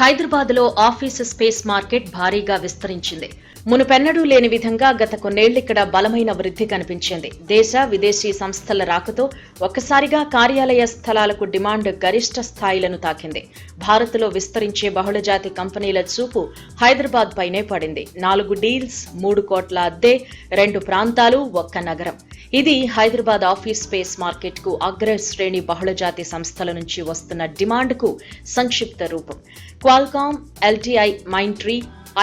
హైదరాబాద్లో office space market భారీగా విస్తరించింది. మునుపెన్నడూ లేని విధంగా గత కొన్నేళ్లిక్కడ బలమైన వృద్ధి కనిపించింది. దేశ విదేశీ సంస్థల రాకతో ఒక్కసారిగా కార్యాలయ స్థలాలకు డిమాండ్ గరిష్ట స్థాయిలను తాకింది. భారత్లో విస్తరించే బహుళజాతి కంపెనీల చూపు హైదరాబాద్ పైనే పడింది. 4 డీల్స్, 3 కోట్ల అద్దె, 2 ప్రాంతాలు, 1 నగరం. ఇది హైదరాబాద్ ఆఫీస్ స్పేస్ మార్కెట్ కు అగ్రశ్రేణి బహుళజాతి సంస్థల నుంచి వస్తున్న డిమాండ్ కు సంక్షిప్త రూపం. Qualcomm, LTI Mindtree,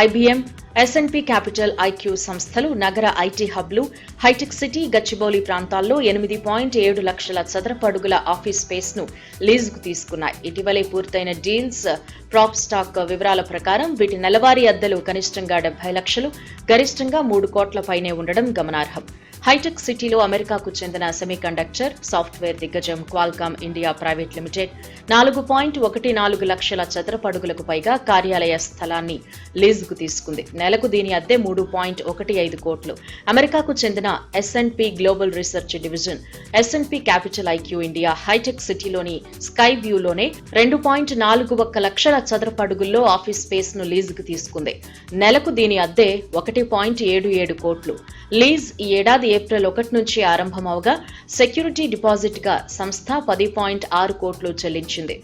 IBM, S&P Capital IQ సంస్థలు నగర ఐటీ హబ్లు, హైటెక్ సిటీ, గచ్చిబౌలి ప్రాంతాల్లో 8.7 లక్షల చదరపు అడుగుల ఆఫీస్ స్పేస్ ను లీజుకు తీసుకున్నాయి. ఇటీవలే పూర్తయిన డీల్స్ ప్రాప్ స్టాక్ వివరాల ప్రకారం వీటి నెలవారీ అద్దెలు కనిష్టంగా 70 లక్షలు, గరిష్టంగా 3 కోట్ల పైనే ఉండడం గమనార్హం. హైటెక్ సిటీలో అమెరికాకు చెందిన సెమీకండక్టర్, సాఫ్ట్వేర్ దిగ్గజం క్వాల్కామ్ ఇండియా ప్రైవేట్ లిమిటెడ్ 4.14 లక్షల చదరపు అడుగులకు పైగా కార్యాలయ స్థలాన్ని లీజుకు తీసుకుంది. నెలకు దీని అద్దె 3.15 కోట్లు. అమెరికాకు చెందిన S&P Global Research division, S&P Capital IQ India హైటెక్ సిటీలోని స్కై వ్యూలోనే 2.41 లక్షల చదరపు అడుగుల్లో ఆఫీస్ స్పేస్ ను లీజుకు తీసుకుంది. నెలకు దీని అద్దె 1.77 కోట్లు. లీజ్ ఈ ఏడాది ఏప్రిల్ 1 నుంచి ఆరంభమవగా సెక్యూరిటీ డిపాజిట్ గా సంస్థ 10.6 కోట్లు చెల్లించింది.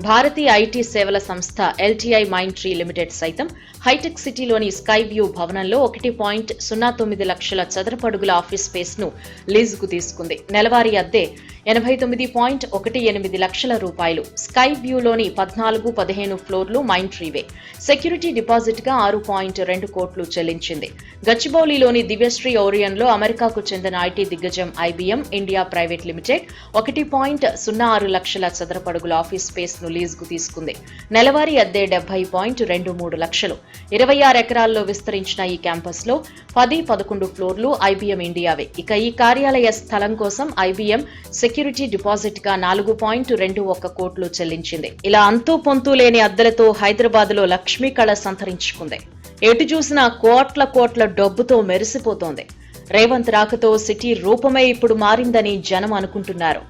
భారతీయ ఐటీ సేవల సంస్థ ఎల్టీఐ మైంట్రీ లిమిటెడ్ సైతం హైటెక్ సిటీలోని స్కై వ్యూ భవనంలో 1.09 లక్షల చదరపు అడుగుల ఆఫీస్ స్పేస్ ను లీజుకు తీసుకుంది. నెలవారీ అద్దె 89.18 లక్షల రూపాయలు. స్కై వ్యూలోని 14, 15 ఫ్లోర్లు మైంట్రీవే. సెక్యూరిటీ డిపాజిట్ గా 6.2 కోట్లు చెల్లించింది. గచ్చిబౌలిలోని దివ్యశ్రీ ఓరియన్ లో అమెరికాకు చెందిన ఐటీ దిగ్గజం ఐబీఎం ఇండియా ప్రైవేట్ లిమిటెడ్ 1.06 లక్షల చదరపు అడుగుల ఆఫీస్ స్పేస్ ను లీజుకు తీసుకుంది. నెలవారీ అద్దె 70.23 లక్షలు. 26 ఎకరాల్లో విస్తరించిన ఈ క్యాంపస్ లో 10, 11 ఫ్లోర్లు ఐబీఎం ఇండియావే. ఇక ఈ కార్యాలయ స్థలం కోసం ఐబీఎం సెక్యూరిటీ డిపాజిట్ గా 4.21 కోట్లు చెల్లించింది. ఇలా అంతూ పొంతూ లేని అద్దెలతో హైదరాబాద్ లో లక్ష్మీ కళ సంతరించుకుంది. ఎటు చూసినా కోట్ల డబ్బుతో మెరిసిపోతోంది. రేవంత్ రాకతో సిటీ రూపమే ఇప్పుడు మారిందని జనం అనుకుంటున్నారు.